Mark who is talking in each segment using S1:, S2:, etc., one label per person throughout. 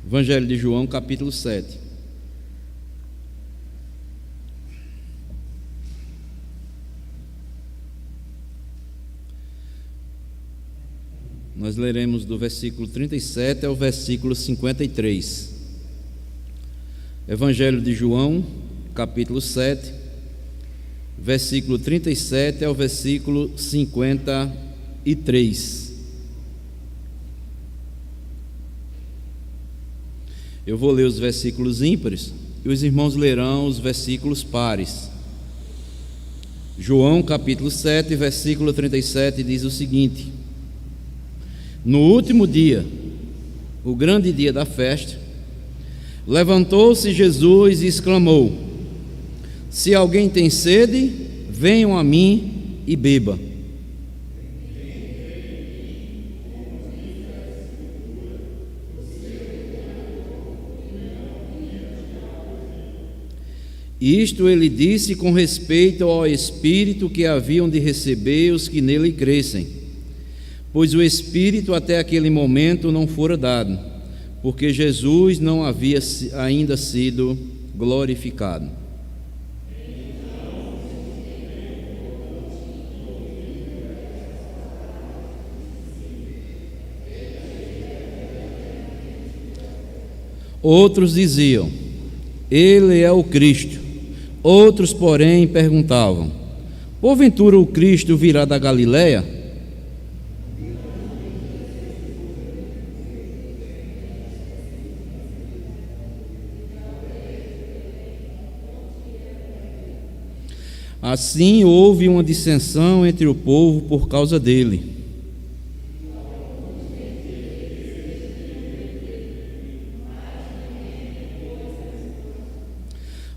S1: Evangelho de João, capítulo 7. Nós leremos do versículo 37 ao versículo 53. Evangelho de João, capítulo 7, versículo 37 ao versículo 53. Eu vou ler os versículos ímpares e os irmãos lerão os versículos pares. João, capítulo 7, versículo 37 diz o seguinte: No último dia, o grande dia da festa, levantou-se Jesus e exclamou: Se alguém tem sede, venham a mim e beba. Isto ele disse com respeito ao Espírito que haviam de receber os que nele crescem, pois o Espírito até aquele momento não fora dado, porque Jesus não havia ainda sido glorificado. Outros diziam: Ele é o Cristo. Outros, porém, perguntavam: Porventura o Cristo virá da Galileia? Assim houve uma dissensão entre o povo por causa dele.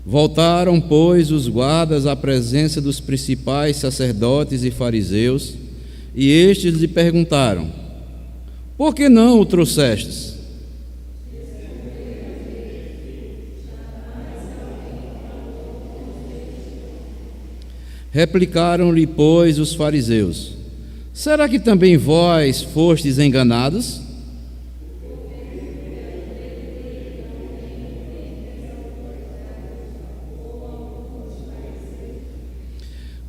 S1: Voltaram, pois, os guardas à presença dos principais sacerdotes e fariseus, e estes lhe perguntaram: Por que não o trouxestes? Replicaram-lhe, pois, os fariseus: Será que também vós fostes enganados?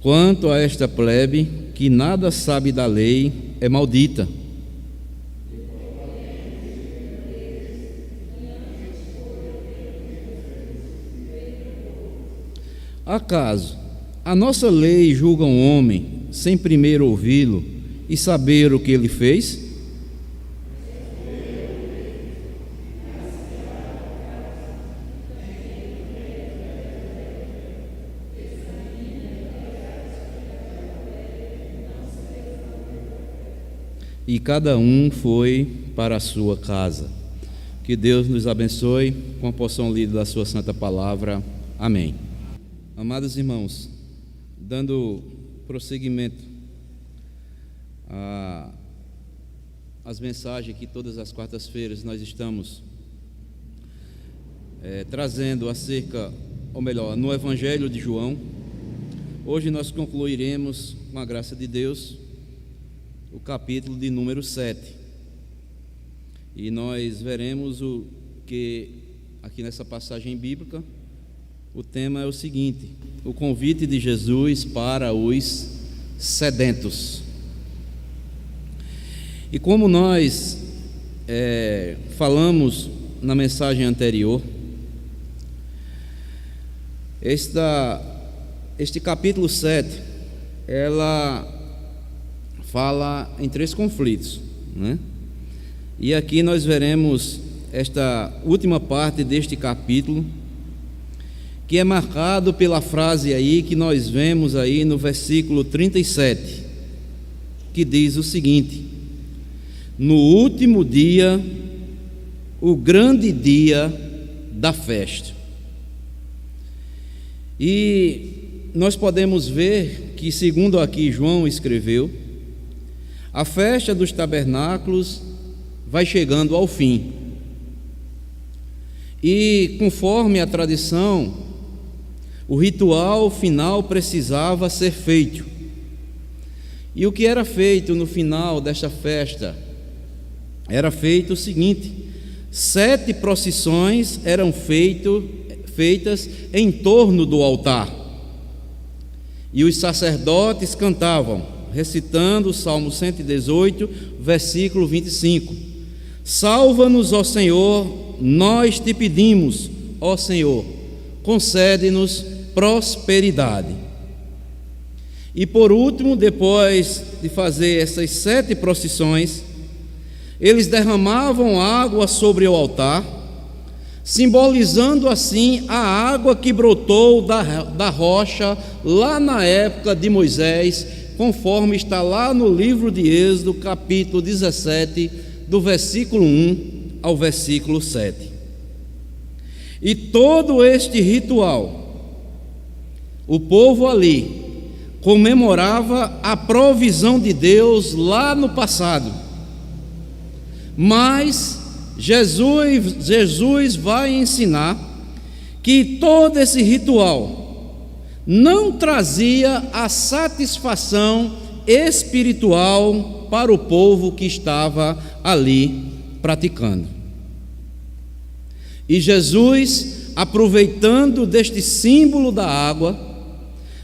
S1: Quanto a esta plebe, que nada sabe da lei, é maldita. Acaso a nossa lei julga um homem sem primeiro ouvi-lo e saber o que ele fez? E cada um foi para a sua casa. Que Deus nos abençoe com a porção lida da sua santa palavra. Amém. Amados irmãos, dando prosseguimento às mensagens que todas as quartas-feiras nós estamos trazendo acerca, ou melhor, no Evangelho de João, hoje nós concluiremos, com a graça de Deus, o capítulo de número 7, e nós veremos o que aqui nessa passagem bíblica o tema é o seguinte: o convite de Jesus para os sedentos. E como nós falamos na mensagem anterior, este capítulo 7 ela fala em 3 conflitos, né? E aqui nós veremos esta última parte deste capítulo, que é marcado pela frase aí que nós vemos aí no versículo 37, que diz o seguinte: No último dia, o grande dia da festa. E nós podemos ver que, segundo aqui João escreveu, a festa dos tabernáculos vai chegando ao fim. E, conforme a tradição, o ritual final precisava ser feito. E o que era feito no final desta festa? Era feito o seguinte: 7 procissões eram feitas em torno do altar, e os sacerdotes cantavam, recitando o Salmo 118, versículo 25: Salva-nos, ó Senhor, nós te pedimos, ó Senhor, concede-nos prosperidade. E por último, depois de fazer essas 7 procissões, eles derramavam água sobre o altar, simbolizando assim a água que brotou da rocha lá na época de Moisés, conforme está lá no livro de Êxodo, capítulo 17, do versículo 1 ao versículo 7. E todo este ritual, o povo ali comemorava a provisão de Deus lá no passado. Mas Jesus vai ensinar que todo esse ritual não trazia a satisfação espiritual para o povo que estava ali praticando. E Jesus, aproveitando deste símbolo da água,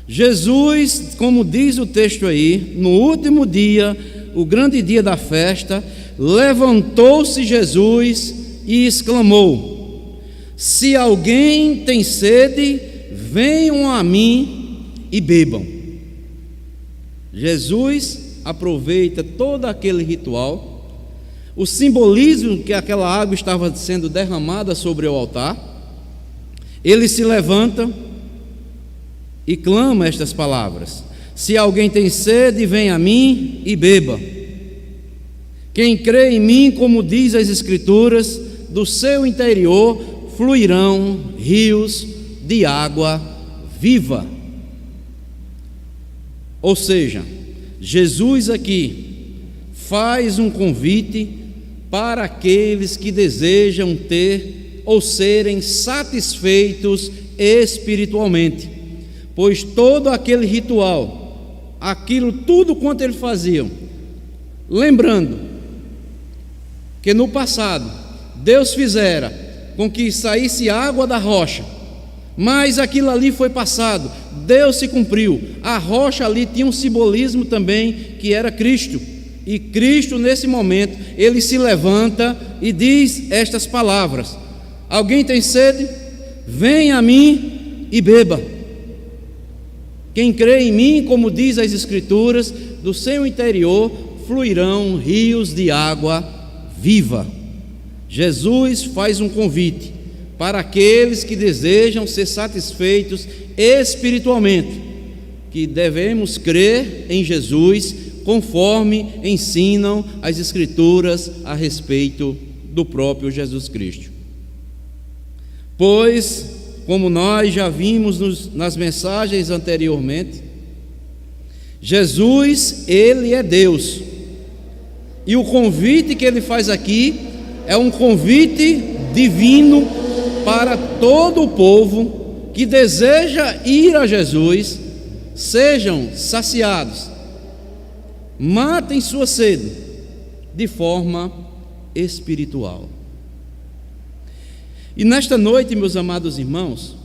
S1: Jesus, como diz o texto aí, no último dia, o grande dia da festa, levantou-se Jesus e exclamou: Se alguém tem sede, venham a mim e bebam. Jesus aproveita todo aquele ritual, o simbolismo que aquela água estava sendo derramada sobre o altar. Ele se levanta e clama estas palavras: Se alguém tem sede, venha a mim e beba. Quem crê em mim, como diz as Escrituras, do seu interior fluirão rios de água viva. Ou seja, Jesus aqui faz um convite para aqueles que desejam ter ou serem satisfeitos espiritualmente, pois todo aquele ritual, aquilo tudo quanto eles faziam, lembrando que no passado Deus fizera com que saísse água da rocha, mas aquilo ali foi passado, Deus se cumpriu. A rocha ali tinha um simbolismo também, que era Cristo. E Cristo, nesse momento, ele se levanta e diz estas palavras: Alguém tem sede? Venha a mim e beba. Quem crê em mim, como diz as Escrituras, do seu interior fluirão rios de água viva. Jesus faz um convite para aqueles que desejam ser satisfeitos espiritualmente, que devemos crer em Jesus, conforme ensinam as Escrituras a respeito do próprio Jesus Cristo. Pois, como nós já vimos nas mensagens anteriormente, Jesus, ele é Deus. E o convite que ele faz aqui é um convite divino para todo o povo que deseja ir a Jesus. Sejam saciados, matem sua sede de forma espiritual. E nesta noite, meus amados irmãos,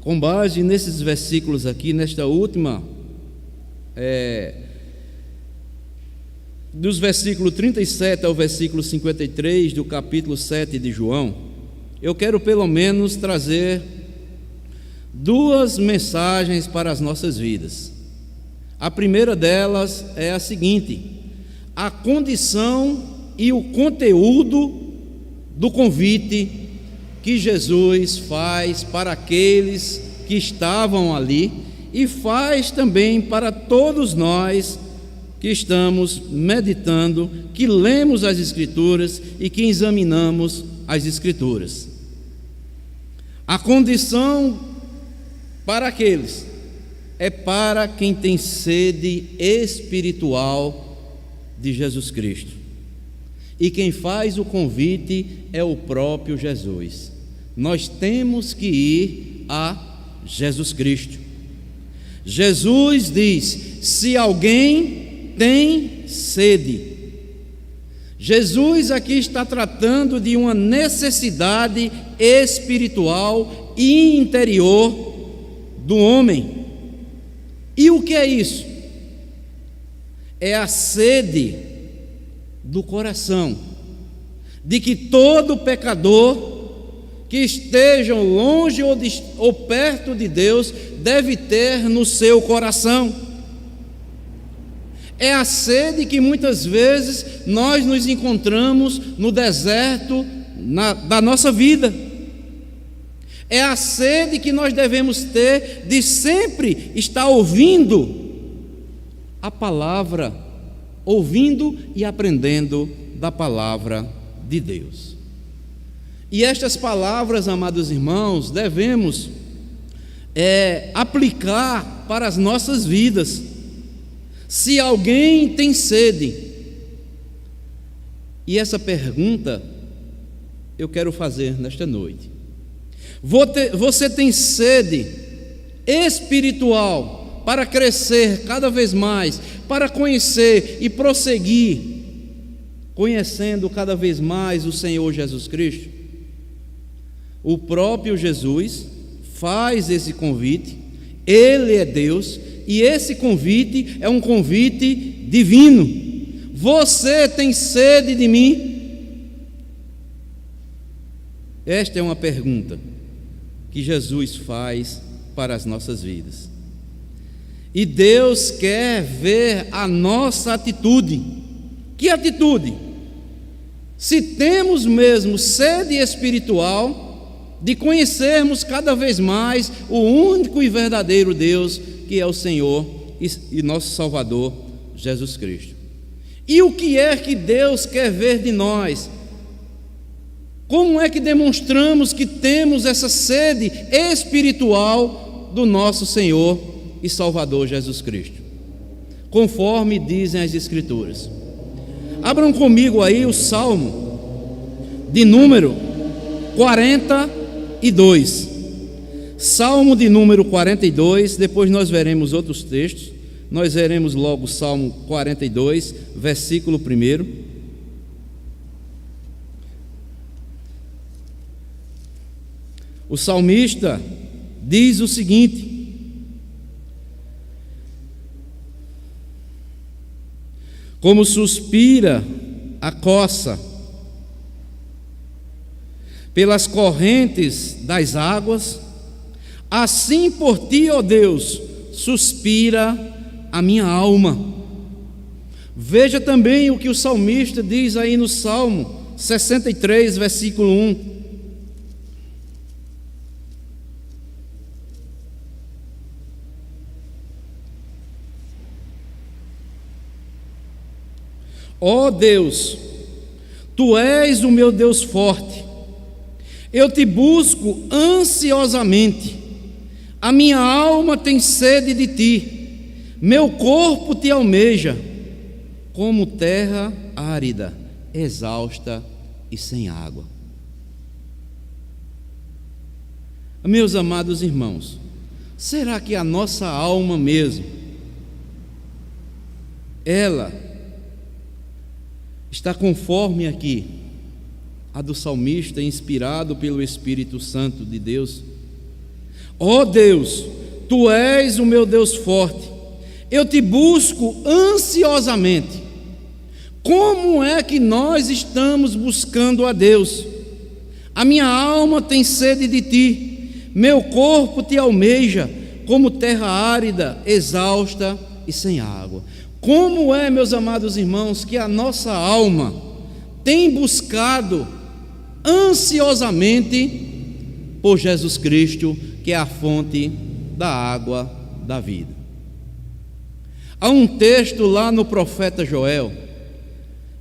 S1: com base nesses versículos aqui, nesta última dos versículos 37 ao versículo 53 do capítulo 7 de João, eu quero pelo menos trazer 2 mensagens para as nossas vidas. A primeira delas é a seguinte: a condição e o conteúdo do convite que Jesus faz para aqueles que estavam ali, e faz também para todos nós que estamos meditando, que lemos as Escrituras e que examinamos as Escrituras. A condição para aqueles é para quem tem sede espiritual de Jesus Cristo. E quem faz o convite é o próprio Jesus. Nós temos que ir a Jesus Cristo. Jesus diz: se alguém tem sede. Jesus aqui está tratando de uma necessidade espiritual e interior do homem. E o que é isso? É a sede do coração, de que todo pecador que estejam longe ou perto de Deus deve ter no seu coração. É a sede que muitas vezes nós nos encontramos no deserto da nossa vida. É a sede que nós devemos ter de sempre estar ouvindo a palavra, ouvindo e aprendendo da palavra de Deus. E estas palavras, amados irmãos, devemos aplicar para as nossas vidas. Se alguém tem sede, e essa pergunta eu quero fazer nesta noite: você tem sede espiritual para crescer cada vez mais, para conhecer e prosseguir, conhecendo cada vez mais o Senhor Jesus Cristo? O próprio Jesus faz esse convite, Ele é Deus, e esse convite é um convite divino. Você tem sede de mim? Esta é uma pergunta que Jesus faz para as nossas vidas. E Deus quer ver a nossa atitude. Que atitude? Se temos mesmo sede espiritual de conhecermos cada vez mais o único e verdadeiro Deus, que é o Senhor e nosso Salvador, Jesus Cristo. E o que é que Deus quer ver de nós? Como é que demonstramos que temos essa sede espiritual do nosso Senhor e Salvador Jesus Cristo? Conforme dizem as Escrituras. Abram comigo aí o Salmo de número 42. Salmo de número 42, depois nós veremos outros textos. Nós veremos logo o Salmo 42, versículo 1. O salmista diz o seguinte: como suspira a coça pelas correntes das águas, assim por ti, ó Deus, suspira a minha alma. Veja também o que o salmista diz aí no Salmo 63, versículo 1. Ó Deus, tu és o meu Deus forte, eu te busco ansiosamente, a minha alma tem sede de ti, meu corpo te almeja, como terra árida, exausta e sem água. Meus amados irmãos, será que a nossa alma mesmo, ela está conforme aqui a do salmista, inspirado pelo Espírito Santo de Deus? Ó Deus, tu és o meu Deus forte, eu te busco ansiosamente. Como é que nós estamos buscando a Deus? A minha alma tem sede de ti, meu corpo te almeja, como terra árida, exausta e sem água. Como é, meus amados irmãos, que a nossa alma tem buscado ansiosamente por Jesus Cristo, que é a fonte da água da vida? Há um texto lá no profeta Joel,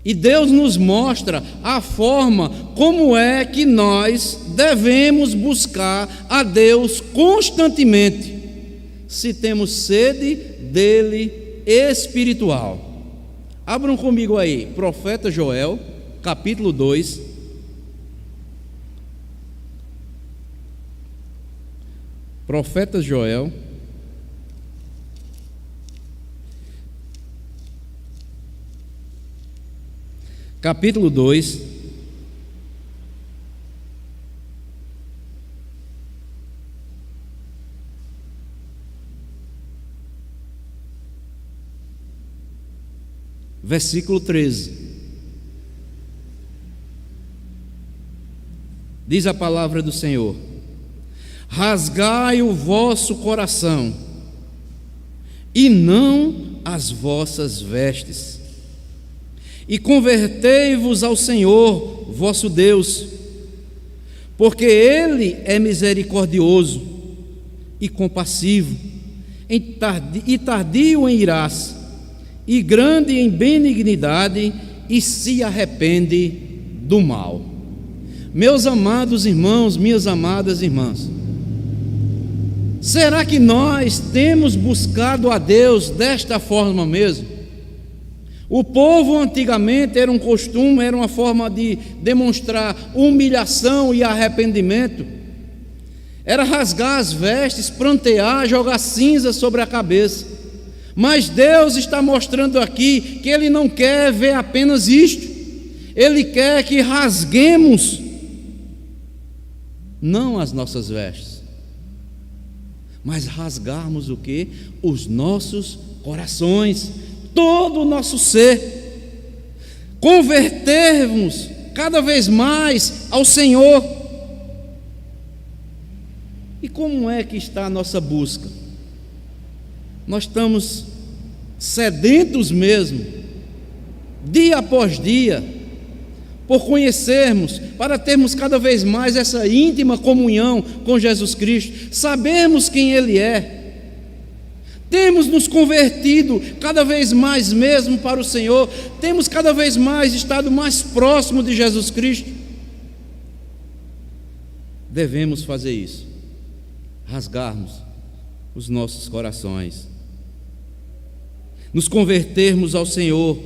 S1: e Deus nos mostra a forma como é que nós devemos buscar a Deus constantemente, se temos sede dele espiritual. Abram comigo aí, profeta Joel, capítulo 2. Profeta Joel, capítulo 2, versículo 13. Diz a palavra do Senhor: rasgai o vosso coração, e não as vossas vestes, e convertei-vos ao Senhor vosso Deus, porque Ele é misericordioso e compassivo, e tardio em irar-se, e grande em benignidade, e se arrepende do mal. Meus amados irmãos, minhas amadas irmãs, será que nós temos buscado a Deus desta forma mesmo? O povo antigamente era um costume, era uma forma de demonstrar humilhação e arrependimento, era rasgar as vestes, prantear, jogar cinza sobre a cabeça. Mas Deus está mostrando aqui que Ele não quer ver apenas isto, Ele quer que rasguemos não as nossas vestes, mas rasgarmos o quê? Os nossos corações, todo o nosso ser, convertermos cada vez mais ao Senhor. E como é que está a nossa busca? Nós estamos sedentos mesmo, dia após dia, por conhecermos, para termos cada vez mais essa íntima comunhão com Jesus Cristo, sabermos quem Ele é, temos nos convertido cada vez mais mesmo para o Senhor, temos cada vez mais estado mais próximo de Jesus Cristo. Devemos fazer isso, rasgarmos os nossos corações, nos convertermos ao Senhor.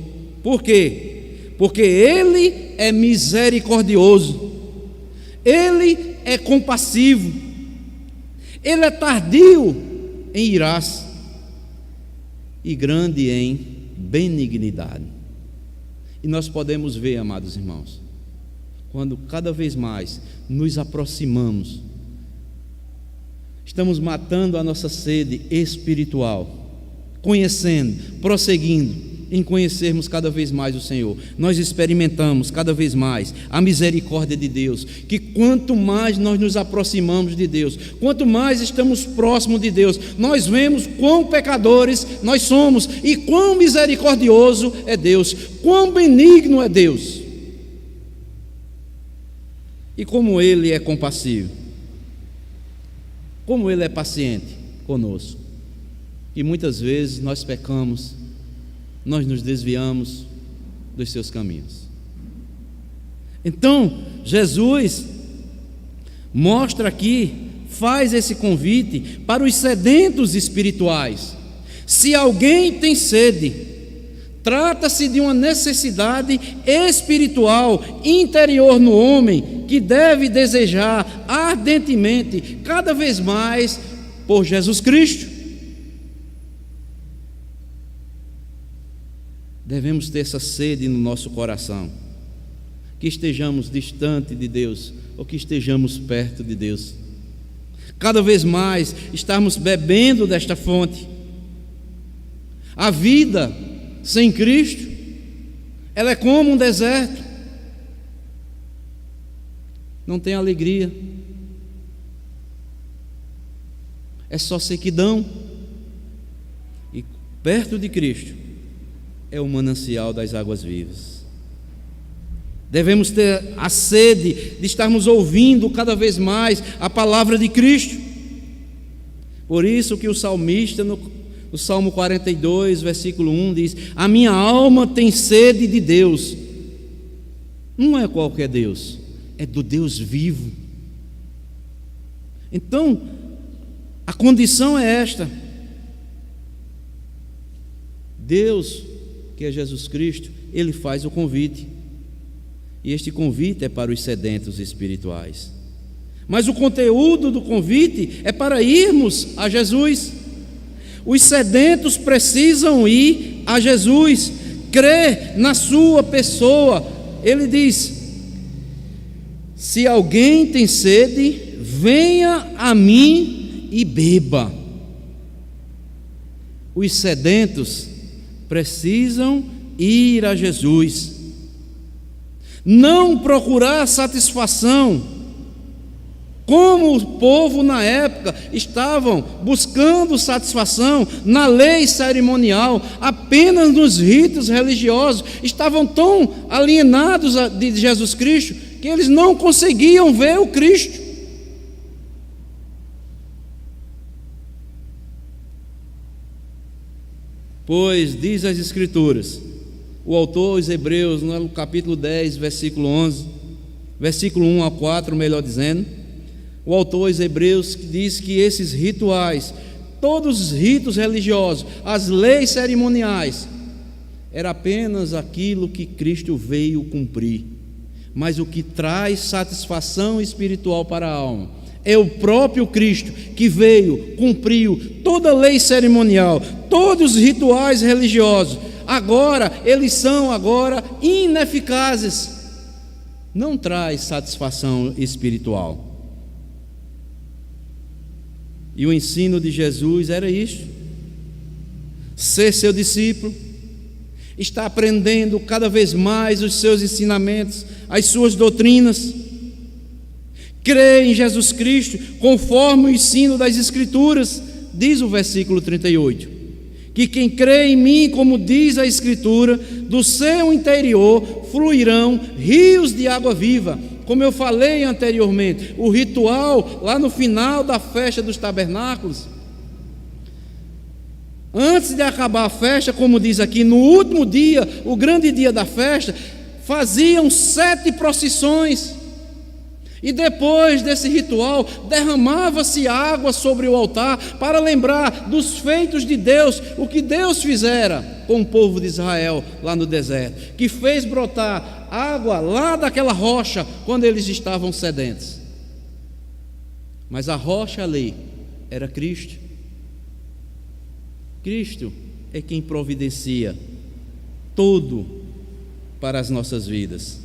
S1: Por quê? Porque Ele é misericordioso, Ele é compassivo, Ele é tardio em irar-se e grande em benignidade. E nós podemos ver, amados irmãos, quando cada vez mais nos aproximamos, estamos matando a nossa sede espiritual, conhecendo, prosseguindo em conhecermos cada vez mais o Senhor, nós experimentamos cada vez mais a misericórdia de Deus, que quanto mais nós nos aproximamos de Deus, quanto mais estamos próximos de Deus, nós vemos quão pecadores nós somos, e quão misericordioso é Deus, quão benigno é Deus, e como Ele é compassivo, como Ele é paciente conosco. E muitas vezes nós pecamos, nós nos desviamos dos seus caminhos. Então, Jesus mostra aqui, faz esse convite para os sedentos espirituais. Se alguém tem sede, trata-se de uma necessidade espiritual, interior no homem, que deve desejar ardentemente, cada vez mais, por Jesus Cristo. Devemos ter essa sede no nosso coração, que estejamos distante de Deus ou que estejamos perto de Deus, cada vez mais estarmos bebendo desta fonte. A vida sem Cristo, ela é como um deserto, não tem alegria, é só sequidão. E perto de Cristo é o manancial das águas vivas. Devemos ter a sede de estarmos ouvindo cada vez mais a palavra de Cristo. Por isso que o salmista no Salmo 42, versículo 1 diz: a minha alma tem sede de Deus. Não é qualquer Deus, é do Deus vivo. Então, a condição é esta: Deus, que é Jesus Cristo, Ele faz o convite, e este convite é para os sedentos espirituais, mas o conteúdo do convite é para irmos a Jesus. Os sedentos precisam ir a Jesus, crer na sua pessoa, ele diz: se alguém tem sede, venha a mim e beba. Os sedentos precisam ir a Jesus, não procurar satisfação, como o povo na época estavam buscando satisfação na lei cerimonial, apenas nos ritos religiosos. Estavam tão alienados de Jesus Cristo que eles não conseguiam ver o Cristo. Pois diz as Escrituras, o autor aos Hebreus, no capítulo 10, versículo 11, versículo 1 a 4, melhor dizendo, o autor aos Hebreus diz que esses rituais, todos os ritos religiosos, as leis cerimoniais, era apenas aquilo que Cristo veio cumprir. Mas o que traz satisfação espiritual para a alma é o próprio Cristo, que veio, cumpriu toda a lei cerimonial, todos os rituais religiosos. Agora, eles são ineficazes, não traz satisfação espiritual. E o ensino de Jesus era isto: ser seu discípulo, estar aprendendo cada vez mais os seus ensinamentos, as suas doutrinas, crer em Jesus Cristo conforme o ensino das Escrituras. Diz o versículo 38, que quem crê em mim, como diz a Escritura, do seu interior fluirão rios de água viva. Como eu falei anteriormente, o ritual lá no final da festa dos tabernáculos, antes de acabar a festa, como diz aqui, no último dia, o grande dia da festa, faziam 7 procissões. E depois desse ritual, derramava-se água sobre o altar para lembrar dos feitos de Deus, o que Deus fizera com o povo de Israel lá no deserto, que fez brotar água lá daquela rocha quando eles estavam sedentos. Mas a rocha ali era Cristo. Cristo é quem providencia tudo para as nossas vidas.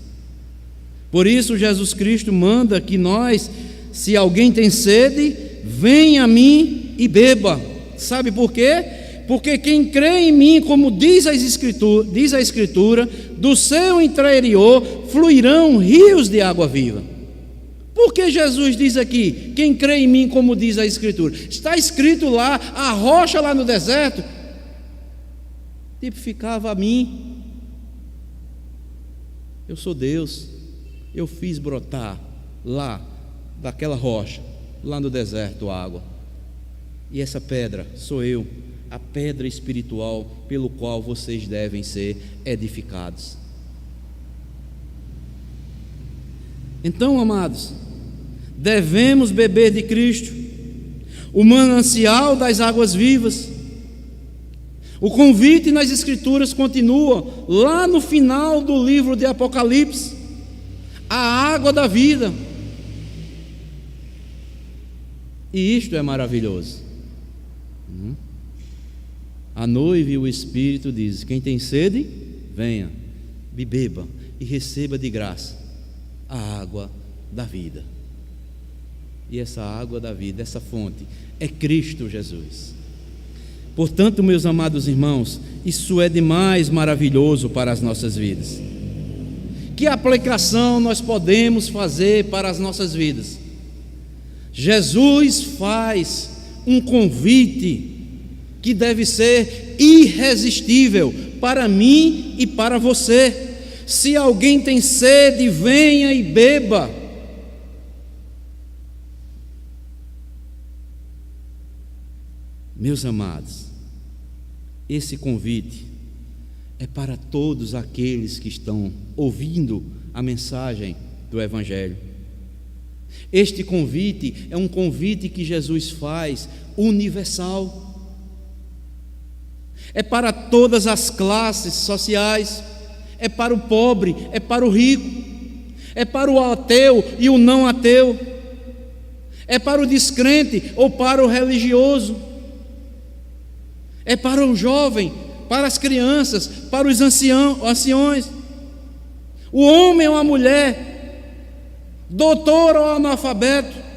S1: Por isso Jesus Cristo manda que nós, se alguém tem sede, venha a mim e beba. Sabe por quê? Porque quem crê em mim, como diz a Escritura, do seu interior fluirão rios de água viva. Por que Jesus diz aqui, quem crê em mim, como diz a Escritura? Está escrito lá, a rocha lá no deserto tipificava a mim. Eu sou Deus, eu fiz brotar lá daquela rocha, lá no deserto, água. E essa pedra sou eu, a pedra espiritual pelo qual vocês devem ser edificados. Então, amados, devemos beber de Cristo, o manancial das águas vivas. O convite nas Escrituras continua lá no final do livro de Apocalipse: a água da vida. E isto é maravilhoso. A noiva e o Espírito dizem: quem tem sede, venha, e beba e receba de graça a água da vida. E essa água da vida, essa fonte, é Cristo Jesus. Portanto, meus amados irmãos, isso é demais maravilhoso para as nossas vidas. Que aplicação nós podemos fazer para as nossas vidas? Jesus faz um convite que deve ser irresistível para mim e para você. Se alguém tem sede, venha e beba. Meus amados, esse convite é para todos aqueles que estão ouvindo a mensagem do Evangelho. Este convite é um convite que Jesus faz universal. É para todas as classes sociais, é para o pobre, é para o rico, é para o ateu e o não ateu, é para o descrente ou para o religioso, é para o jovem, para as crianças, para os anciões. o homem ou a mulher, doutor ou analfabeto,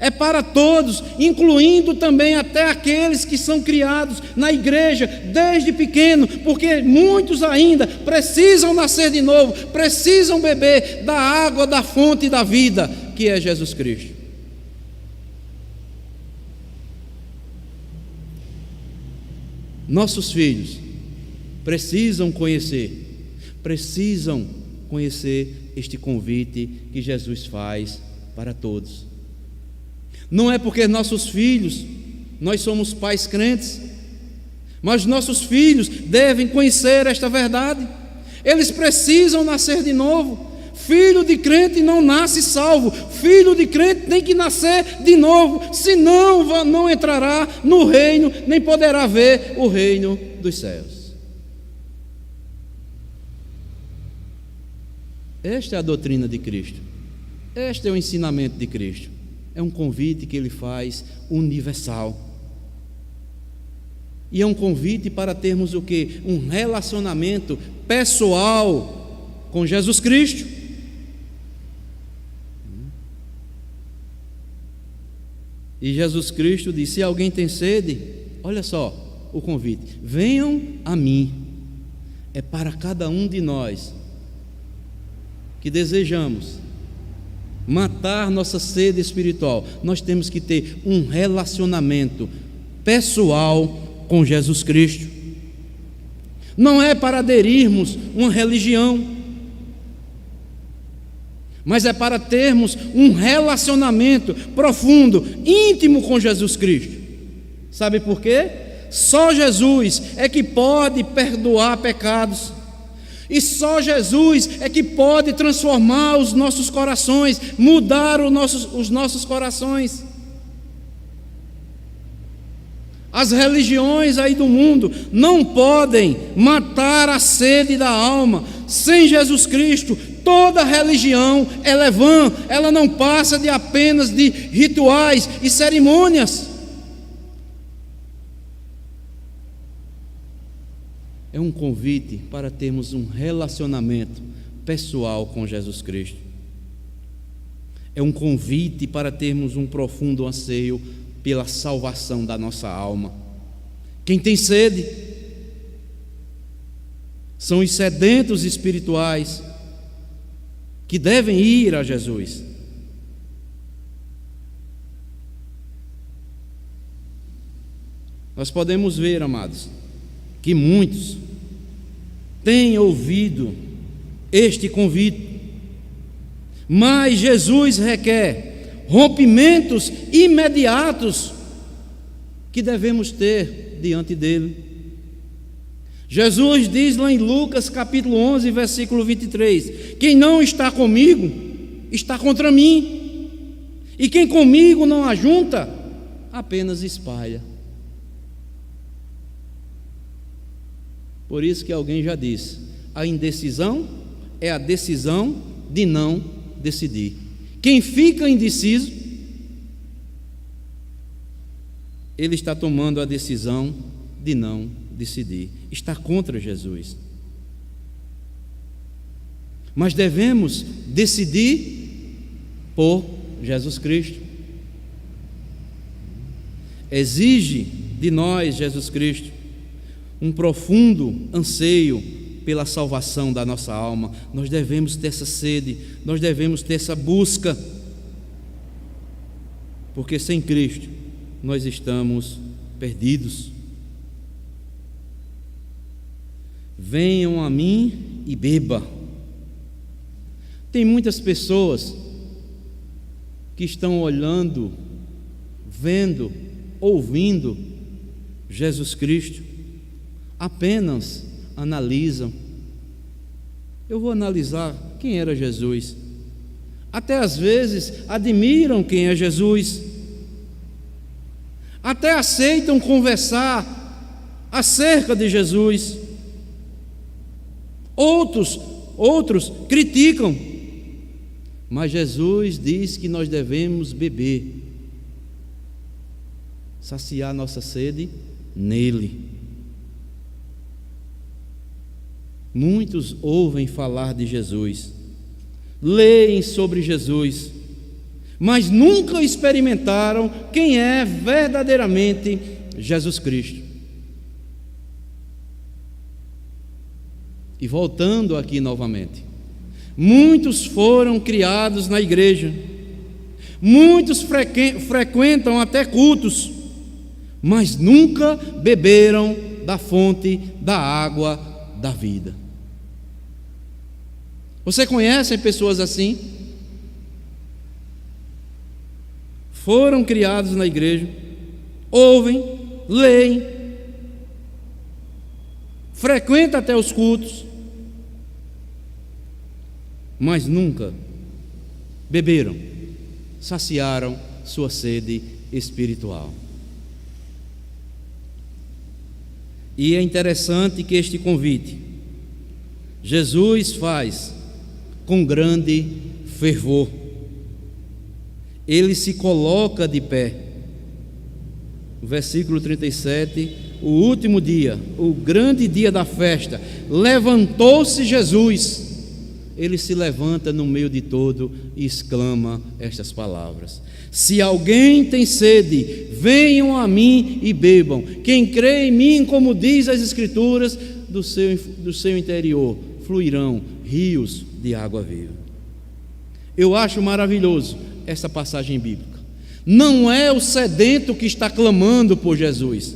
S1: é para todos, incluindo também até aqueles que são criados na igreja desde pequeno, porque muitos ainda precisam nascer de novo, precisam beber da água da fonte da vida, que é Jesus Cristo. Nossos filhos precisam conhecer este convite que Jesus faz para todos. Não é porque nossos filhos, nós somos pais crentes, mas nossos filhos devem conhecer esta verdade. Eles precisam nascer de novo. Filho de crente não nasce salvo. Filho de crente tem que nascer de novo, senão não entrará no reino, nem poderá ver o reino dos céus. Esta é a doutrina de Cristo. Este é o ensinamento de Cristo. É um convite que Ele faz universal. E é um convite para termos o quê? Um relacionamento pessoal com Jesus Cristo. E Jesus Cristo disse: se alguém tem sede, olha só o convite: venham a mim. É para cada um de nós que desejamos matar nossa sede espiritual. Nós temos que ter um relacionamento pessoal com Jesus Cristo. Não é para aderirmos uma religião, mas é para termos um relacionamento profundo, íntimo com Jesus Cristo. Sabe por quê? Só Jesus é que pode perdoar pecados. E só Jesus é que pode transformar os nossos corações, mudar os nossos corações. As religiões aí do mundo não podem matar a sede da alma. Sem Jesus Cristo, toda religião é vã, ela não passa de apenas de rituais e cerimônias. É um convite para termos um relacionamento pessoal com Jesus Cristo. É um convite para termos um profundo anseio pela salvação da nossa alma. Quem tem sede são os sedentos espirituais que devem ir a Jesus. Nós podemos ver, amados, que muitos têm ouvido este convite, mas Jesus requer rompimentos imediatos que devemos ter diante dele. Jesus diz lá em Lucas capítulo 11, versículo 23: quem não está comigo, está contra mim, e quem comigo não ajunta, apenas espalha. Por isso que alguém já disse: a indecisão é a decisão de não decidir. Quem fica indeciso, ele está tomando a decisão de não decidir, está contra Jesus. Mas devemos decidir por Jesus Cristo. Exige de nós, Jesus Cristo, um profundo anseio pela salvação da nossa alma. Nós devemos ter essa sede, nós devemos ter essa busca, porque sem Cristo nós estamos perdidos. Venham a mim e beba. Tem muitas pessoas que estão olhando, vendo, ouvindo Jesus Cristo, apenas analisam. Eu vou analisar quem era Jesus. Até às vezes admiram quem é Jesus. Até aceitam conversar acerca de Jesus. Outros criticam. Mas Jesus diz que nós devemos beber, saciar nossa sede nele. Muitos ouvem falar de Jesus, leem sobre Jesus, mas nunca experimentaram quem é verdadeiramente Jesus Cristo. E voltando aqui novamente, muitos foram criados na igreja, muitos frequentam até cultos, mas nunca beberam da fonte da água da vida. Você conhece pessoas assim? Foram criados na igreja, ouvem, leem, frequentam até os cultos, mas nunca beberam, saciaram sua sede espiritual. E é interessante que este convite Jesus faz com grande fervor. Ele se coloca de pé. Versículo 37, o último dia, o grande dia da festa, levantou-se Jesus. Ele se levanta no meio de todo e exclama estas palavras: se alguém tem sede, venham a mim e bebam. Quem crê em mim, como diz as Escrituras, do seu interior fluirão rios de água viva. Eu acho maravilhoso essa passagem bíblica. Não é o sedento que está clamando por Jesus,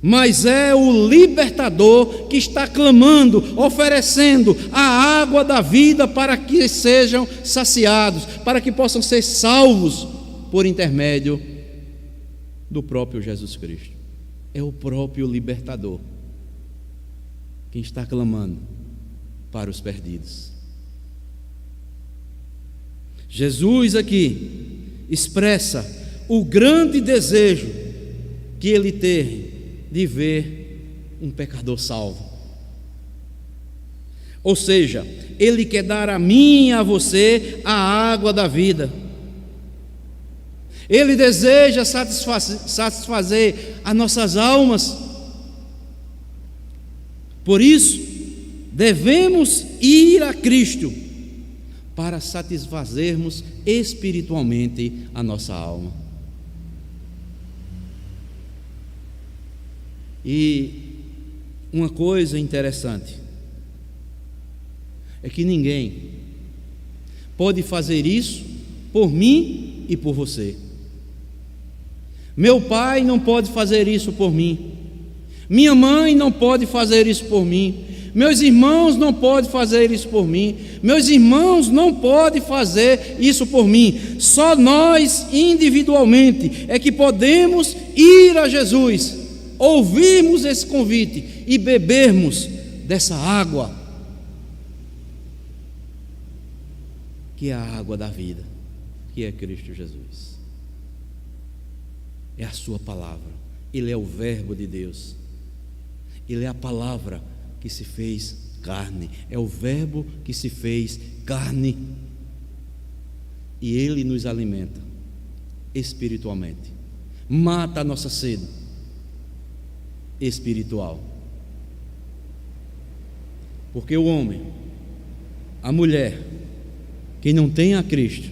S1: mas é o libertador que está clamando, oferecendo a água da vida para que sejam saciados, para que possam ser salvos por intermédio do próprio Jesus Cristo. É o próprio libertador quem está clamando para os perdidos. Jesus aqui expressa o grande desejo que ele tem de ver um pecador salvo. Ou seja, ele quer dar a mim e a você a água da vida. Ele deseja satisfazer as nossas almas. Por isso, devemos ir a Cristo para satisfazermos espiritualmente a nossa alma. E uma coisa interessante é que ninguém pode fazer isso por mim e por você. Meu pai não pode fazer isso por mim, minha mãe não pode fazer isso por mim, meus irmãos não podem fazer isso por mim, meus irmãos não podem fazer isso por mim. Só nós individualmente é que podemos ir a Jesus, ouvirmos esse convite e bebermos dessa água, que é a água da vida, que é Cristo Jesus. É a sua palavra. Ele é o verbo de Deus. Ele é a palavra que se fez carne. É o verbo que se fez carne. E ele nos alimenta espiritualmente. Mata a nossa sede espiritual. Porque o homem, a mulher, quem não tem a Cristo,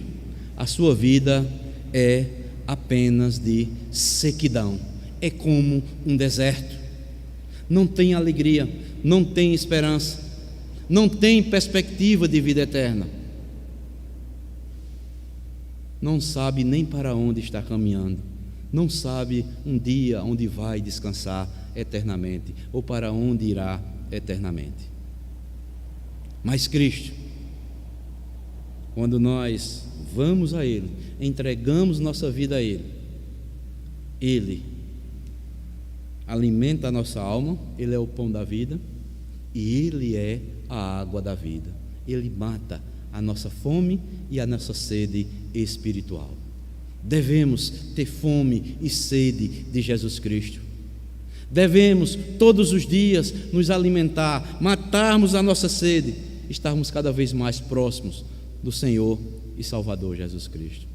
S1: a sua vida é apenas de sequidão, é como um deserto, não tem alegria, não tem esperança, não tem perspectiva de vida eterna, não sabe nem para onde está caminhando, não sabe um dia onde vai descansar eternamente, ou para onde irá eternamente. Mas Cristo, quando nós vamos a Ele, entregamos nossa vida a Ele, Ele alimenta a nossa alma, Ele é o pão da vida, e Ele é a água da vida. Ele mata a nossa fome e a nossa sede espiritual. Devemos ter fome e sede de Jesus Cristo. Devemos todos os dias nos alimentar, matarmos a nossa sede, estarmos cada vez mais próximos do Senhor e Salvador Jesus Cristo.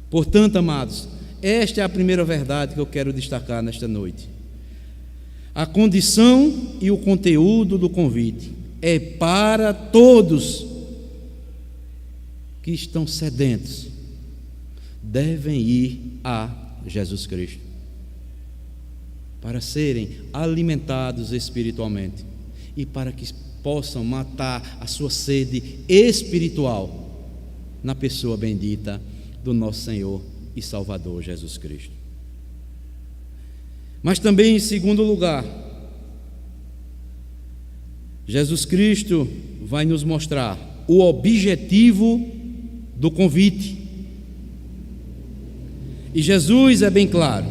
S1: Portanto, amados, esta é a primeira verdade que eu quero destacar nesta noite. A condição e o conteúdo do convite. é para todos que estão sedentos, devem ir a Jesus Cristo, para serem alimentados espiritualmente e para que possam matar a sua sede espiritual na pessoa bendita do nosso Senhor e Salvador Jesus Cristo. Mas também, em segundo lugar, Jesus Cristo vai nos mostrar o objetivo do convite. E Jesus é bem claro: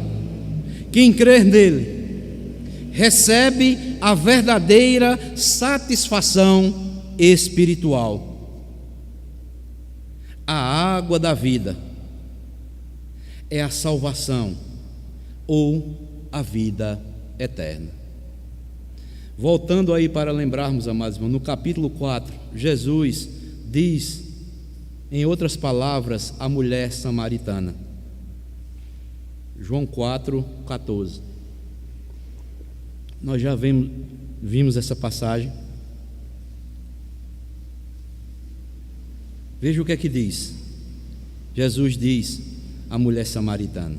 S1: quem crer nele recebe a verdadeira satisfação espiritual. A água da vida é a salvação ou a vida eterna. Voltando aí para lembrarmos, amados irmãos, no capítulo 4, Jesus diz, em outras palavras, à mulher samaritana. João 4:14. Nós já vimos essa passagem. Veja o que é que diz. Jesus diz à mulher samaritana: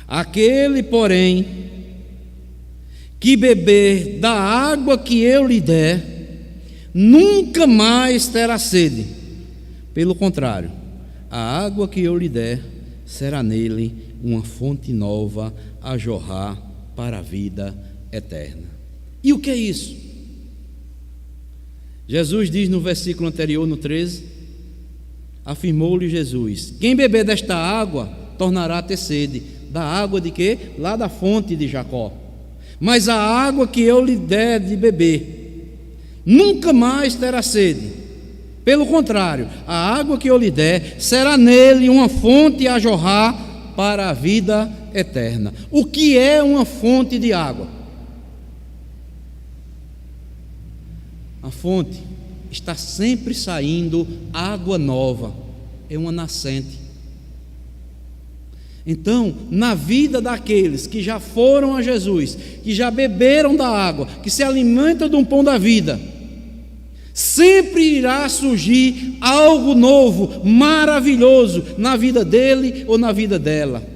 S1: aquele, porém, que beber da água que eu lhe der, nunca mais terá sede. Pelo contrário, a água que eu lhe der será nele uma fonte nova a jorrar para a vida eterna. E o que é isso? Jesus diz no versículo anterior, no 13: afirmou-lhe Jesus: quem beber desta água tornará a ter sede. Da água de quê? Lá da fonte de Jacó. Mas a água que eu lhe der de beber, nunca mais terá sede. Pelo contrário, a água que eu lhe der será nele uma fonte a jorrar para a vida eterna. O que é uma fonte de água? A fonte está sempre saindo água nova, é uma nascente. Então, na vida daqueles que já foram a Jesus, que já beberam da água, que se alimentam do pão da vida, sempre irá surgir algo novo, maravilhoso na vida dele ou na vida dela.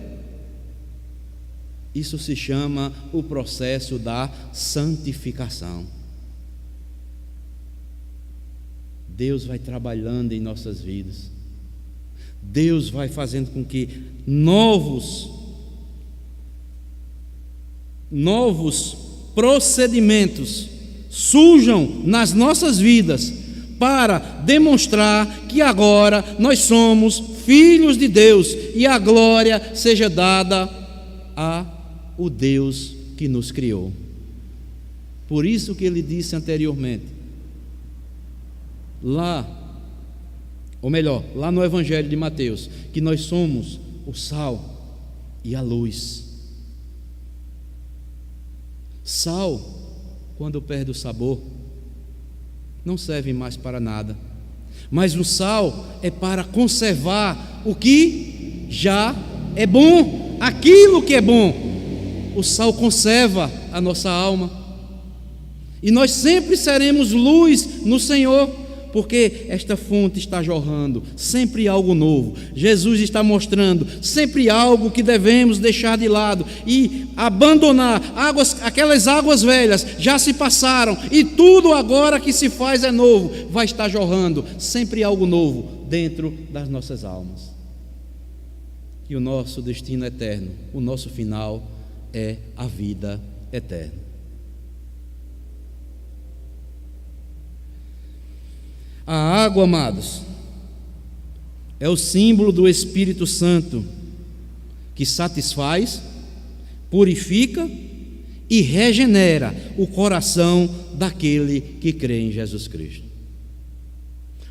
S1: Isso se chama o processo da santificação. Deus vai trabalhando em nossas vidas. Deus vai fazendo com que novos procedimentos surjam nas nossas vidas para demonstrar que agora nós somos filhos de Deus e a glória seja dada a o Deus que nos criou. Por isso que ele disse anteriormente, lá no Evangelho de Mateus, que nós somos o sal e a luz. Sal, quando perde o sabor, não serve mais para nada. Mas o sal é para conservar o que já é bom, aquilo que é bom. O sal conserva a nossa alma. E nós sempre seremos luz no Senhor, porque esta fonte está jorrando, sempre algo novo. Jesus está mostrando sempre algo que devemos deixar de lado e abandonar. Aquelas águas velhas já se passaram e tudo agora que se faz é novo. Vai estar jorrando sempre algo novo dentro das nossas almas. E o nosso destino eterno, o nosso final é a vida eterna. A água, amados, é o símbolo do Espírito Santo que satisfaz, purifica e regenera o coração daquele que crê em Jesus Cristo.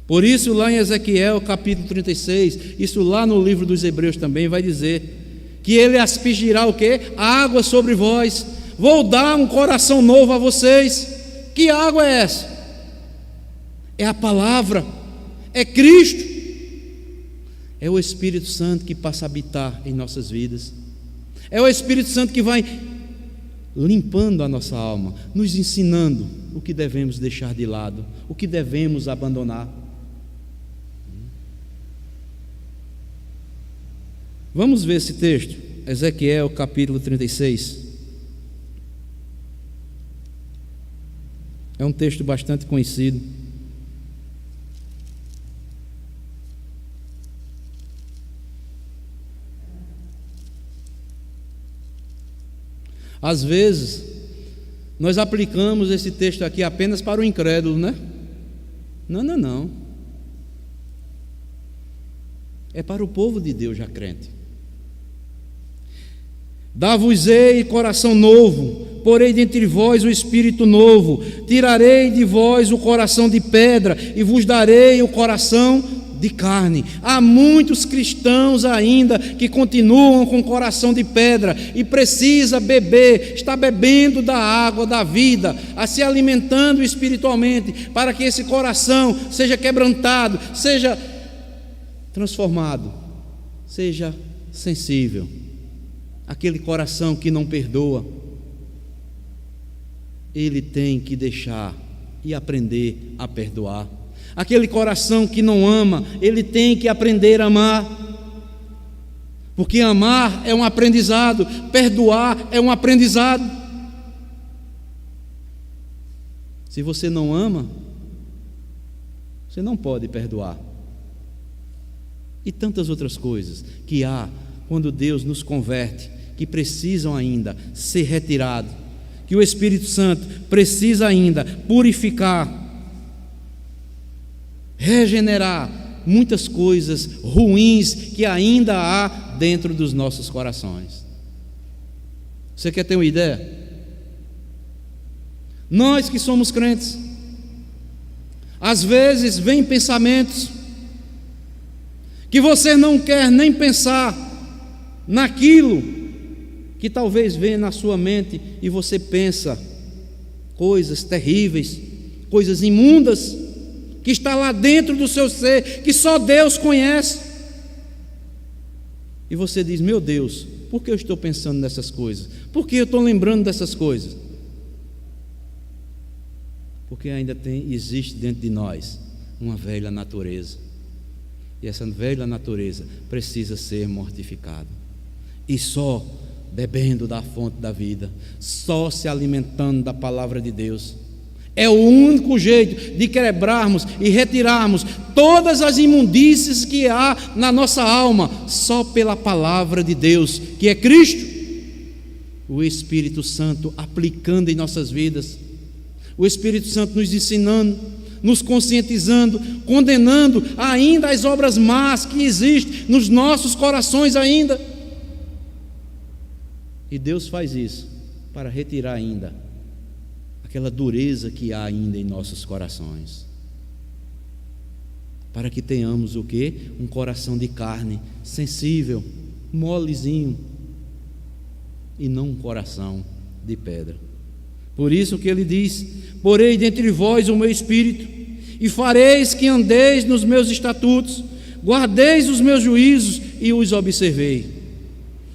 S1: Por isso, lá em Ezequiel capítulo 36, isso lá no livro dos Hebreus também vai dizer que ele aspergirá o quê? Água sobre vós. Vou dar um coração novo a vocês. Que água é essa? É a palavra, é Cristo, é o Espírito Santo que passa a habitar em nossas vidas, é o Espírito Santo que vai limpando a nossa alma, nos ensinando o que devemos deixar de lado, o que devemos abandonar. Vamos ver esse texto, Ezequiel capítulo 36. É um texto bastante conhecido. Às vezes, nós aplicamos esse texto aqui apenas para o incrédulo, né? Não. É para o povo de Deus já crente. Dar-vos-ei coração novo, porei dentre vós o espírito novo, tirarei de vós o coração de pedra e vos darei o coração de carne. Há muitos cristãos ainda que continuam com o coração de pedra e precisa beber, está bebendo da água da vida, a se alimentando espiritualmente, para que esse coração seja quebrantado, seja transformado, seja sensível. Aquele coração que não perdoa, ele tem que deixar e aprender a perdoar. Aquele coração que não ama, ele tem que aprender a amar, porque amar é um aprendizado, perdoar é um aprendizado. Se você não ama, você não pode perdoar. E tantas outras coisas que há quando Deus nos converte, que precisam ainda ser retirados, que o Espírito Santo precisa ainda purificar, regenerar muitas coisas ruins que ainda há dentro dos nossos corações. Você quer ter uma ideia? Nós que somos crentes, às vezes vem pensamentos que você não quer nem pensar naquilo que talvez venha na sua mente, e você pensa coisas terríveis, coisas imundas, que está lá dentro do seu ser, que só Deus conhece, e você diz: meu Deus, por que eu estou pensando nessas coisas? Por que eu estou lembrando dessas coisas? Porque ainda existe dentro de nós uma velha natureza, e essa velha natureza precisa ser mortificada, e só bebendo da fonte da vida, só se alimentando da palavra de Deus, é o único jeito de quebrarmos e retirarmos todas as imundícies que há na nossa alma, só pela palavra de Deus, que é Cristo, o Espírito Santo aplicando em nossas vidas, o Espírito Santo nos ensinando, nos conscientizando, condenando ainda as obras más que existem nos nossos corações ainda. E Deus faz isso para retirar ainda aquela dureza que há ainda em nossos corações, para que tenhamos o quê? Um coração de carne, sensível, molezinho, e não um coração de pedra. Por isso que ele diz: porei dentre vós o meu espírito, e fareis que andeis nos meus estatutos, guardeis os meus juízos e os observei.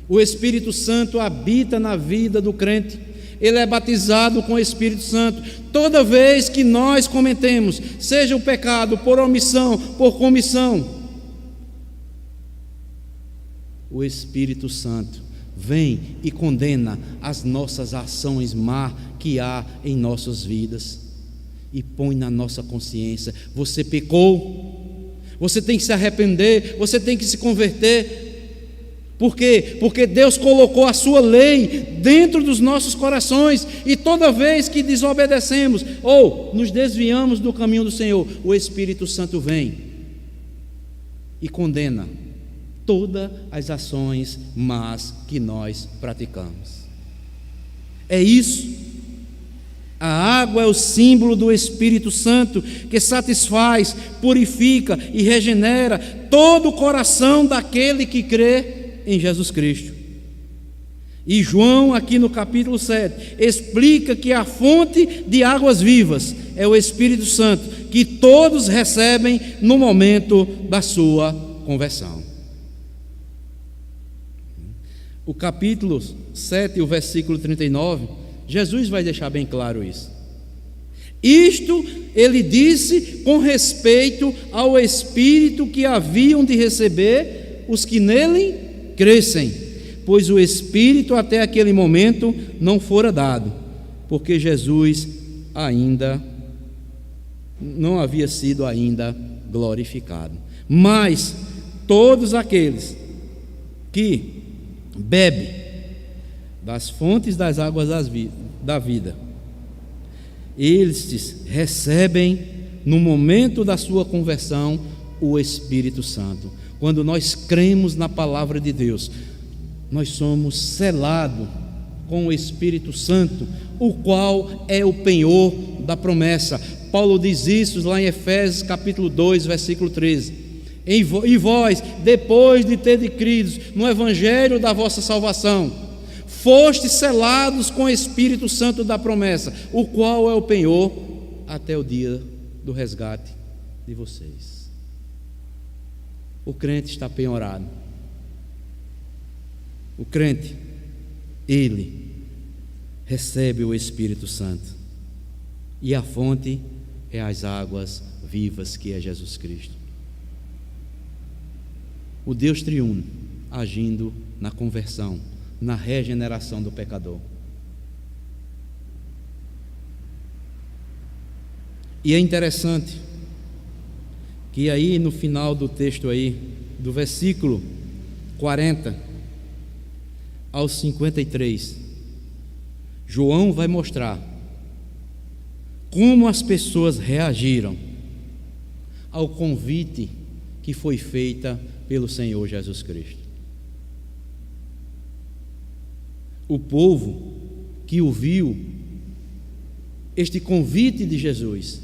S1: O Espírito Santo habita na vida do crente, ele é batizado com o Espírito Santo. Toda vez que nós cometemos, seja o pecado por omissão, por comissão, o Espírito Santo vem e condena as nossas ações más que há em nossas vidas, e põe na nossa consciência: você pecou, você tem que se arrepender, você tem que se converter. Por quê? Porque Deus colocou a sua lei dentro dos nossos corações, e toda vez que desobedecemos ou nos desviamos do caminho do Senhor, o Espírito Santo vem e condena todas as ações más que nós praticamos. É isso. A água é o símbolo do Espírito Santo, que satisfaz, purifica e regenera todo o coração daquele que crê em Jesus Cristo. E João, aqui no capítulo 7, explica que a fonte de águas vivas é o Espírito Santo, que todos recebem no momento da sua conversão. O capítulo 7, o versículo 39, Jesus vai deixar bem claro isso. Isto ele disse com respeito ao Espírito que haviam de receber os que nele crescem, pois o Espírito até aquele momento não fora dado, porque Jesus ainda não havia sido ainda glorificado. Mas todos aqueles que bebem das fontes das águas da vida, eles recebem no momento da sua conversão o Espírito Santo. Quando nós cremos na palavra de Deus, nós somos selados com o Espírito Santo, o qual é o penhor da promessa. Paulo diz isso lá em Efésios capítulo 2, versículo 13. E vós, depois de terdes crido no evangelho da vossa salvação, fostes selados com o Espírito Santo da promessa, o qual é o penhor até o dia do resgate de vocês. O crente está penhorado. O crente, ele recebe o Espírito Santo, e a fonte é as águas vivas, que é Jesus Cristo. O Deus triuno agindo na conversão, na regeneração do pecador. E é interessante que aí no final do texto aí, do versículo 40 ao 53, João vai mostrar como as pessoas reagiram ao convite que foi feita pelo Senhor Jesus Cristo. O povo que ouviu este convite de Jesus,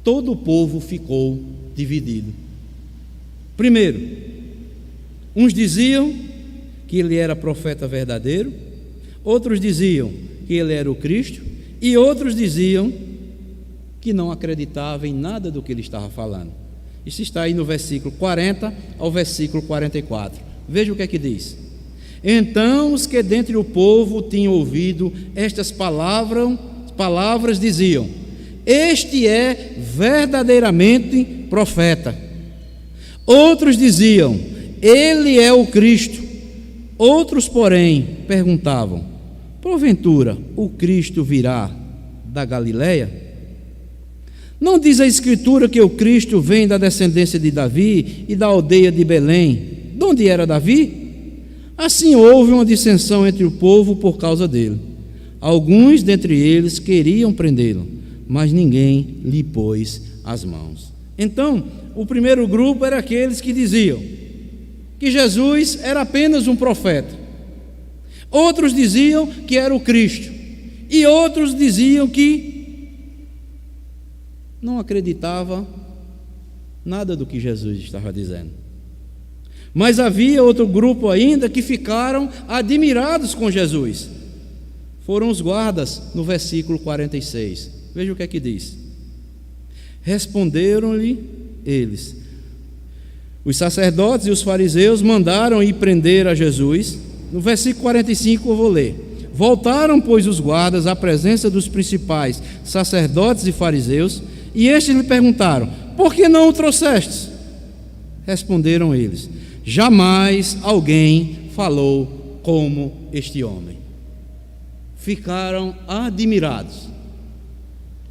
S1: todo o povo ficou dividido. Primeiro, uns diziam que ele era profeta verdadeiro, outros diziam que ele era o Cristo, e outros diziam que não acreditavam em nada do que ele estava falando. Isso está aí no versículo 40 ao versículo 44. Veja o que é que diz. Então os que dentre o povo tinham ouvido estas palavras diziam: este é verdadeiramente profeta. Outros diziam: ele é o Cristo. Outros, porém, perguntavam: porventura o Cristo virá da Galileia? Não diz a Escritura que o Cristo vem da descendência de Davi e da aldeia de Belém, de onde era Davi? Assim houve uma dissensão entre o povo por causa dele. Alguns dentre eles queriam prendê-lo, mas ninguém lhe pôs as mãos. Então, o primeiro grupo era aqueles que diziam que Jesus era apenas um profeta. Outros diziam que era o Cristo, e outros diziam que não acreditava nada do que Jesus estava dizendo. Mas havia outro grupo ainda que ficaram admirados com Jesus. Foram os guardas, no versículo 46. Veja o que é que diz. Responderam-lhe eles: os sacerdotes e os fariseus mandaram ir prender a Jesus. No versículo 45 eu vou ler. Voltaram, pois, os guardas à presença dos principais sacerdotes e fariseus, e estes lhe perguntaram: por que não o trouxestes? Responderam eles: jamais alguém falou como este homem. Ficaram admirados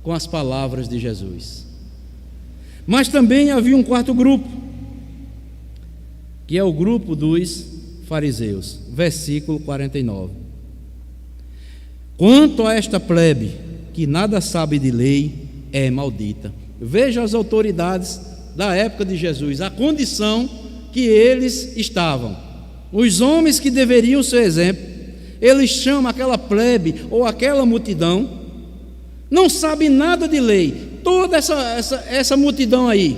S1: com as palavras de Jesus. Mas também havia um quarto grupo, que é o grupo dos fariseus. Versículo 49. Quanto a esta plebe, que nada sabe de lei, é maldita. Veja as autoridades da época de Jesus, a condição que eles estavam. Os homens que deveriam ser exemplo, eles chamam aquela plebe ou aquela multidão, não sabe nada de lei. Toda essa multidão aí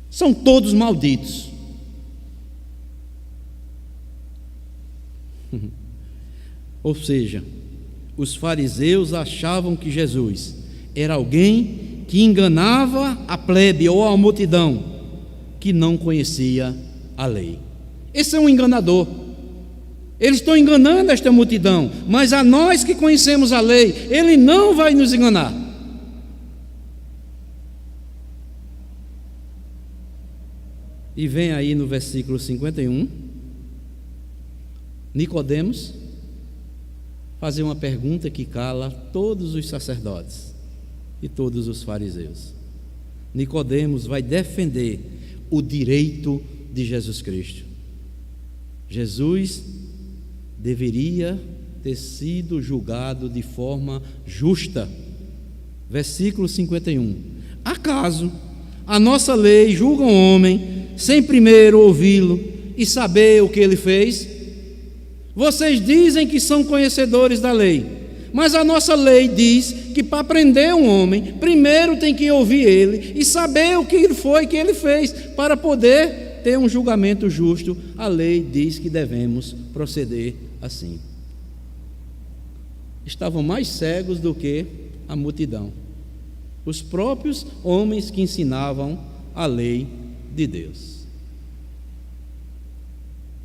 S1: são todos malditos. Ou seja, os fariseus achavam que Jesus era alguém que enganava a plebe ou a multidão que não conhecia a lei. Esse é um enganador. Eles estão enganando esta multidão, mas a nós que conhecemos a lei, Ele não vai nos enganar. E vem aí no versículo 51, Nicodemos fazer uma pergunta que cala todos os sacerdotes e todos os fariseus. Nicodemos vai defender o direito de Jesus Cristo. Jesus deveria ter sido julgado de forma justa. Versículo 51. Acaso a nossa lei julga um homem sem primeiro ouvi-lo e saber o que ele fez? Vocês dizem que são conhecedores da lei, mas a nossa lei diz que para prender um homem, primeiro tem que ouvir ele e saber o que foi que ele fez, para poder ter um julgamento justo. A lei diz que devemos proceder assim. Estavam mais cegos do que a multidão, os próprios homens que ensinavam a lei de Deus.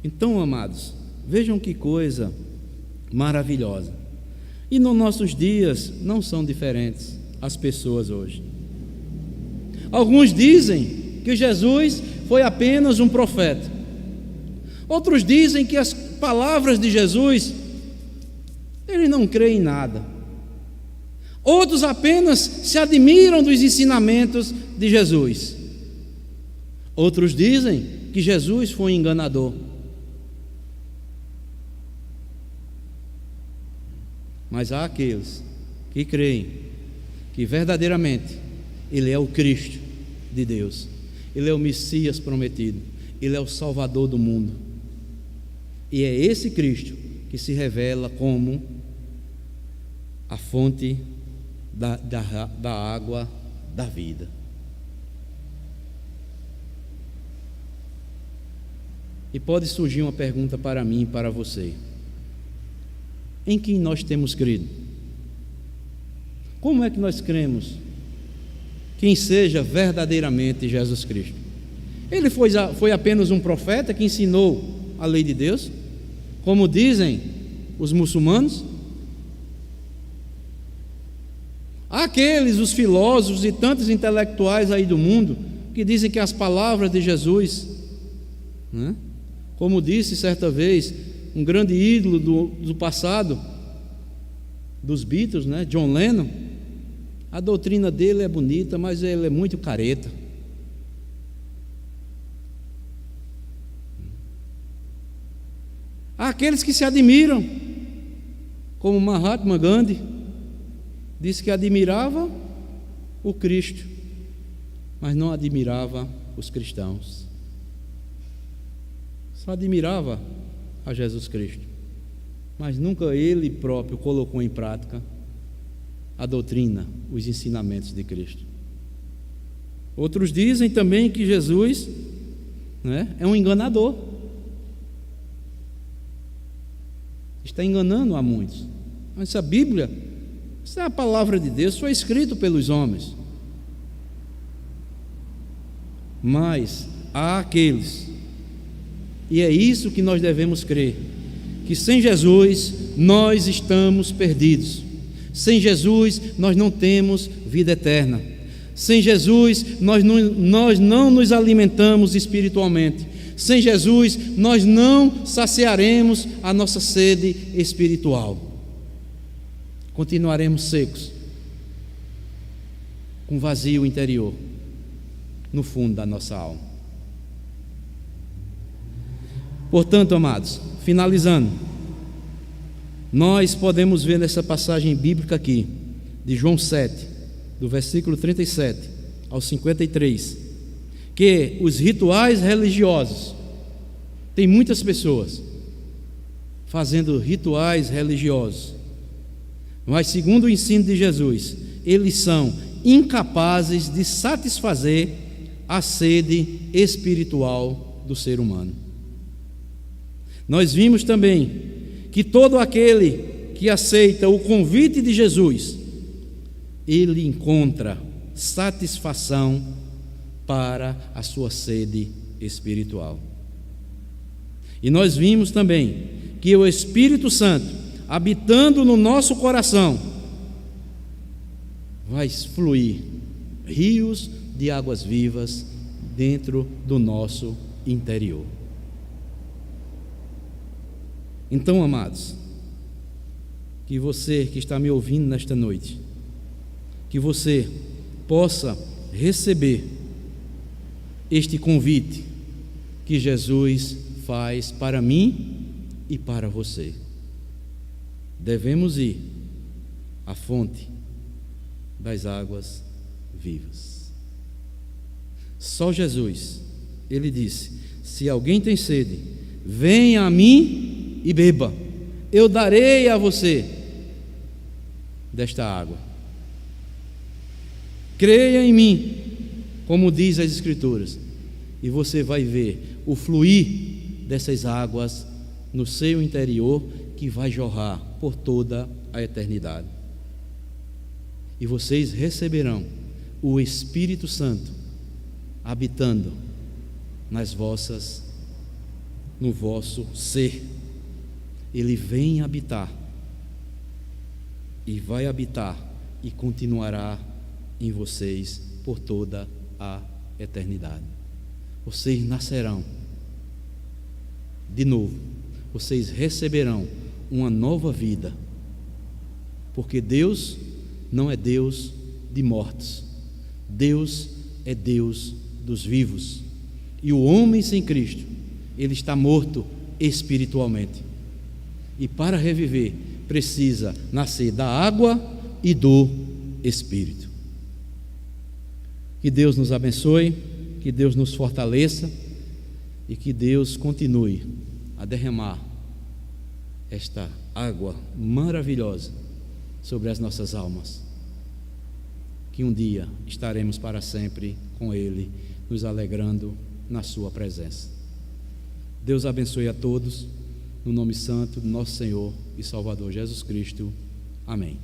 S1: Então, amados, vejam que coisa maravilhosa. E nos nossos dias não são diferentes as pessoas hoje. Alguns dizem que Jesus foi apenas um profeta. Outros dizem que as palavras de Jesus, ele não crê em nada. Outros apenas se admiram dos ensinamentos de Jesus. Outros dizem que Jesus foi um enganador. Mas há aqueles que creem que verdadeiramente Ele é o Cristo de Deus, Ele é o Messias prometido, Ele é o Salvador do mundo. E é esse Cristo que se revela como a fonte da água da vida. E pode surgir uma pergunta para mim e para você: em quem nós temos crido? Como é que nós cremos quem seja verdadeiramente Jesus Cristo? Ele foi apenas um profeta que ensinou a lei de Deus, como dizem os muçulmanos? Há aqueles, os filósofos e tantos intelectuais aí do mundo, que dizem que as palavras de Jesus, né? Como disse certa vez um grande ídolo do passado, dos Beatles, né? John Lennon, a doutrina dele é bonita, mas ele é muito careta. Há aqueles que se admiram, como Mahatma Gandhi, disse que admirava o Cristo, mas não admirava os cristãos. Só admirava a Jesus Cristo, mas nunca ele próprio colocou em prática a doutrina, os ensinamentos de Cristo. Outros dizem também que Jesus, né, é um enganador, está enganando a muitos. Mas a Bíblia, essa é a palavra de Deus, foi escrito pelos homens. Mas há aqueles, e é isso que nós devemos crer, que sem Jesus nós estamos perdidos. Sem Jesus nós não temos vida eterna. Sem Jesus nós não nos alimentamos espiritualmente. Sem Jesus nós não saciaremos a nossa sede espiritual. Continuaremos secos, com vazio interior no fundo da nossa alma. Portanto, amados, finalizando, nós podemos ver nessa passagem bíblica aqui, de João 7, do versículo 37 ao 53, que os rituais religiosos, tem muitas pessoas fazendo rituais religiosos, mas segundo o ensino de Jesus, eles são incapazes de satisfazer a sede espiritual do ser humano. Nós vimos também que todo aquele que aceita o convite de Jesus, ele encontra satisfação para a sua sede espiritual. E nós vimos também que o Espírito Santo, habitando no nosso coração, vai fluir rios de águas vivas dentro do nosso interior. Então, amados, que você que está me ouvindo nesta noite, que você possa receber este convite que Jesus faz para mim e para você. Devemos ir à fonte das águas vivas. Só Jesus, ele disse: se alguém tem sede, venha a mim e beba, eu darei a você desta água. Creia em mim, como diz as Escrituras, e você vai ver o fluir dessas águas no seu interior, que vai jorrar por toda a eternidade. E vocês receberão o Espírito Santo habitando no vosso ser. Ele vem habitar e vai habitar e continuará em vocês por toda a eternidade. Vocês nascerão de novo, vocês receberão uma nova vida, porque Deus não é Deus de mortos, Deus é Deus dos vivos, e o homem sem Cristo, ele está morto espiritualmente, e para reviver precisa nascer da água e do Espírito. Que Deus nos abençoe, que Deus nos fortaleça e que Deus continue a derramar esta água maravilhosa sobre as nossas almas, que um dia estaremos para sempre com Ele, nos alegrando na sua presença. Deus abençoe a todos, no nome santo do nosso Senhor e Salvador Jesus Cristo. Amém.